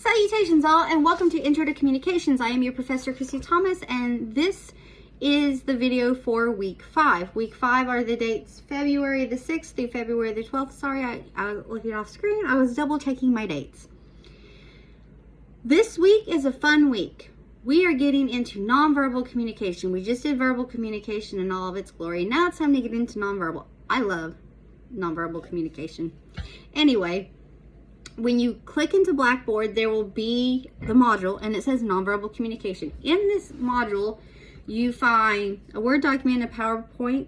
Salutations all, and welcome to Intro to Communications. I am your Professor Christy Thomas, and this is the video for week 5. Week 5 are the dates February the 6th through February the 12th. Sorry, I was looking off screen. I was double checking my dates. This week is a fun week. We are getting into nonverbal communication. We just did verbal communication in all of its glory. Now it's time to get into nonverbal. I love nonverbal communication. Anyway, when you click into Blackboard, there will be the module and it says nonverbal communication. In this module, you find a Word document, a PowerPoint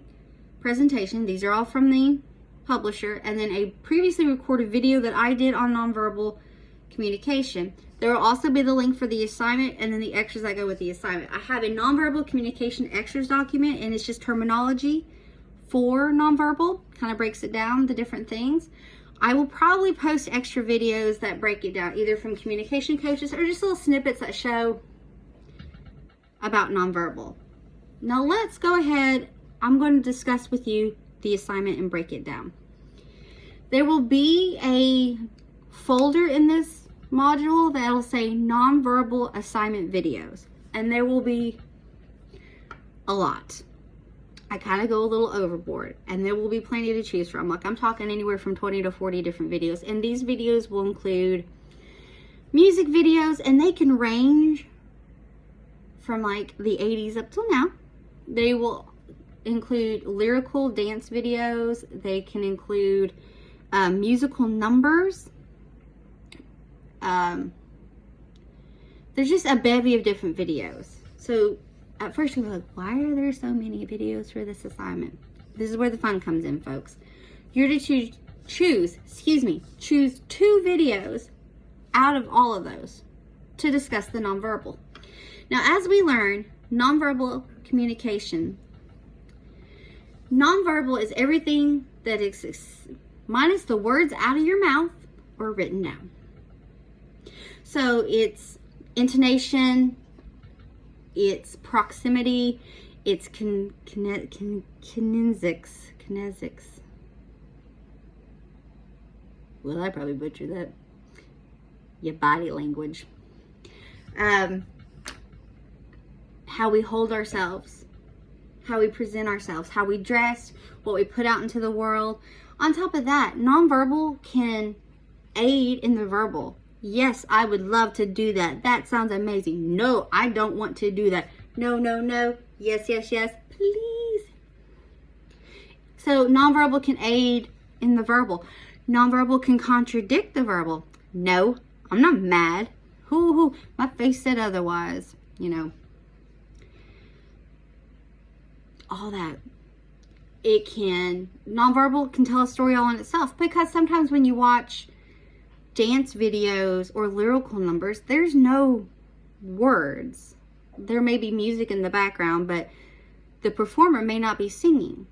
presentation. These are all from the publisher, and then a previously recorded video that I did on nonverbal communication. There will also be the link for the assignment and then the extras that go with the assignment. I have a nonverbal communication extras document, and it's just terminology for nonverbal, kind of breaks it down, the different things. I will probably post extra videos that break it down, either from communication coaches or just little snippets that show about nonverbal. Now let's go ahead. I'm going to discuss with you the assignment and break it down. There will be a folder in this module that will say nonverbal assignment videos, and there will be a lot. I kind of go a little overboard, and there will be plenty to choose from. Like, I'm talking anywhere from 20 to 40 different videos, and these videos will include music videos, and they can range from like the 80s up till now. They will include lyrical dance videos. They can include musical numbers. There's just a bevy of different videos. So at first you're like, why are there so many videos for this assignment? This is where the fun comes in, folks. You're to choose 2 videos out of all of those to discuss the nonverbal. Now, as we learn nonverbal communication, nonverbal is everything that exists minus the words out of your mouth or written down. So it's intonation, it's proximity, it's kinesics. Well, I probably butchered that. Your body language. How we hold ourselves, how we present ourselves, how we dress, what we put out into the world. On top of that, nonverbal can aid in the verbal. Yes, I would love to do that. That sounds amazing. No, I don't want to do that. No, no, no. Yes, yes, yes, please. So nonverbal can aid in the verbal. Nonverbal can contradict the verbal. No, I'm not mad. Hoo, my face said otherwise. You know, all that. Nonverbal can tell a story all in itself, because sometimes when you watch dance videos or lyrical numbers, there's no words. There may be music in the background, but the performer may not be singing,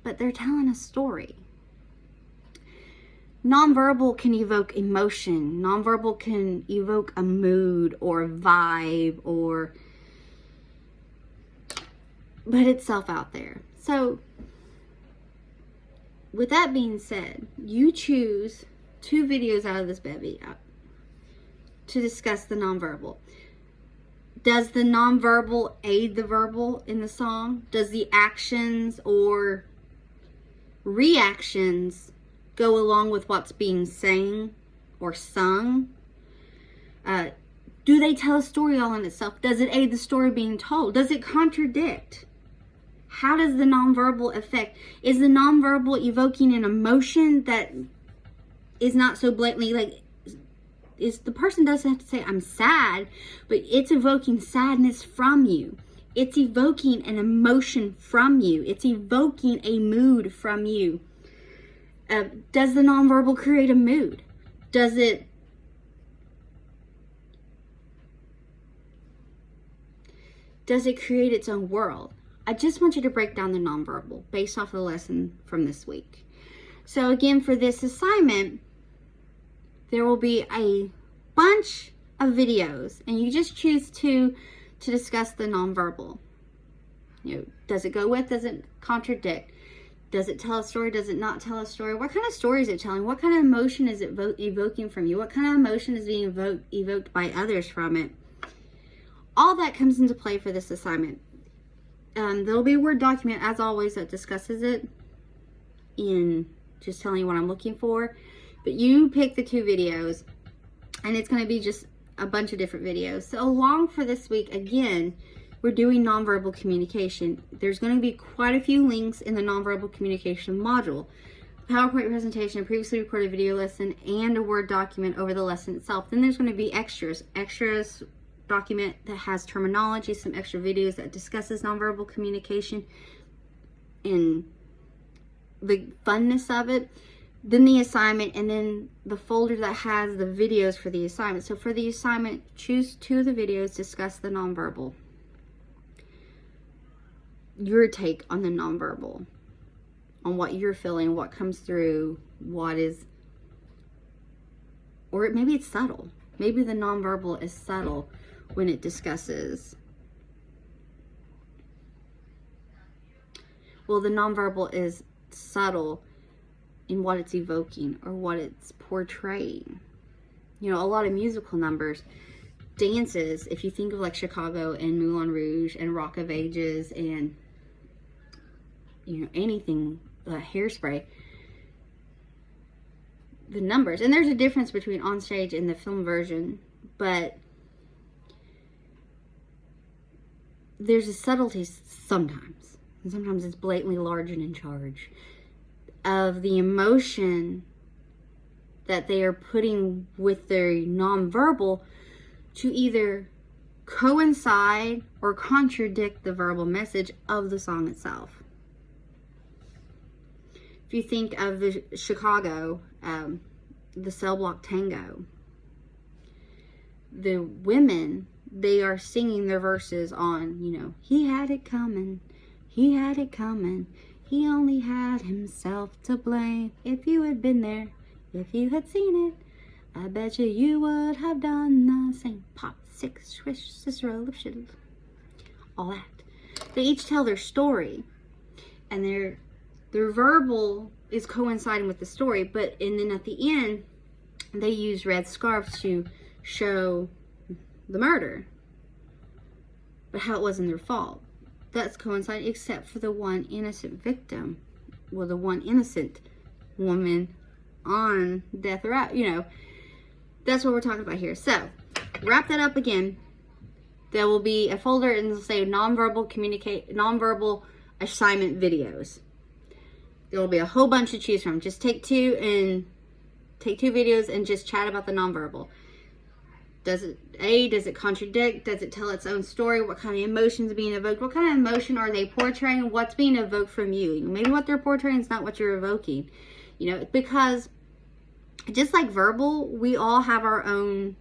but they're telling a story. Nonverbal can evoke emotion. Nonverbal can evoke a mood or a vibe, or put itself out there. So with that being said, you choose 2 videos out of this bevy to discuss the nonverbal. Does the nonverbal aid the verbal in the song? Does the actions or reactions go along with what's being sang or sung? Do they tell a story all in itself? Does it aid the story being told? Does it contradict? How does the nonverbal affect? Is the nonverbal evoking an emotion that is not so blatantly, like, the person doesn't have to say, I'm sad, but it's evoking sadness from you. It's evoking an emotion from you. It's evoking a mood from you. Does the nonverbal create a mood? Does it create its own world? I just want you to break down the nonverbal based off of the lesson from this week. So again, for this assignment, there will be a bunch of videos, and you just choose 2 to discuss the nonverbal. You know, does it go with, does it contradict? Does it tell a story? Does it not tell a story? What kind of story is it telling? What kind of emotion is it evoking from you? What kind of emotion is being evoked by others from it? All that comes into play for this assignment. There'll be a Word document, as always, that discusses it in just telling you what I'm looking for. But you pick the 2 videos, and it's going to be just a bunch of different videos. So along for this week, again, we're doing nonverbal communication. There's going to be quite a few links in the nonverbal communication module. PowerPoint presentation, a previously recorded video lesson, and a Word document over the lesson itself. Then there's going to be extras. Extras document that has terminology, some extra videos that discusses nonverbal communication and the funness of it. Then the assignment, and then the folder that has the videos for the assignment. So for the assignment, choose 2 of the videos, discuss the nonverbal. Your take on the nonverbal, on what you're feeling, what comes through, what is, or maybe it's subtle. Maybe the nonverbal is subtle when it discusses. Well, the nonverbal is subtle in what it's evoking or what it's portraying. You know, a lot of musical numbers, dances, if you think of like Chicago and Moulin Rouge and Rock of Ages and, you know, anything, Hairspray, the numbers, and there's a difference between on stage and the film version, but there's a subtlety sometimes, and sometimes it's blatantly large and in charge of the emotion that they are putting with their nonverbal to either coincide or contradict the verbal message of the song itself. If you think of the Chicago, the Cell Block Tango, the women, they are singing their verses on, you know, he had it coming, he had it coming, he only had himself to blame. If you had been there, if you had seen it, I bet you would have done the same. Pop, sick, swish, Cicero, lip shittle, all that. They each tell their story, and their verbal is coinciding with the story, and then at the end, they use red scarves to show the murder, but how it wasn't their fault. That's coinciding, except for the one innocent victim, well, the one innocent woman on death row. You know, that's what we're talking about here. So, wrap that up again. There will be a folder and it'll say nonverbal assignment videos. There will be a whole bunch to choose from. Just take 2 videos and just chat about the nonverbal. Does it contradict? Does it tell its own story? What kind of emotions are being evoked? What kind of emotion are they portraying? What's being evoked from you? Maybe what they're portraying is not what you're evoking. You know, because just like verbal, we all have our own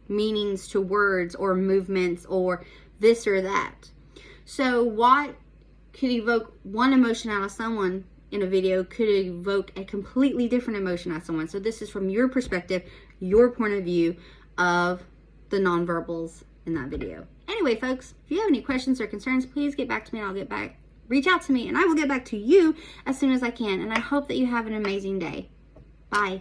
meanings to words or movements or this or that. So what could evoke one emotion out of someone in a video could evoke a completely different emotion out of someone. So this is from your perspective, your point of view of the nonverbals in that video. Anyway, folks, if you have any questions or concerns, please get back to me and I'll get back. Reach out to me and I will get back to you as soon as I can. And I hope that you have an amazing day. Bye.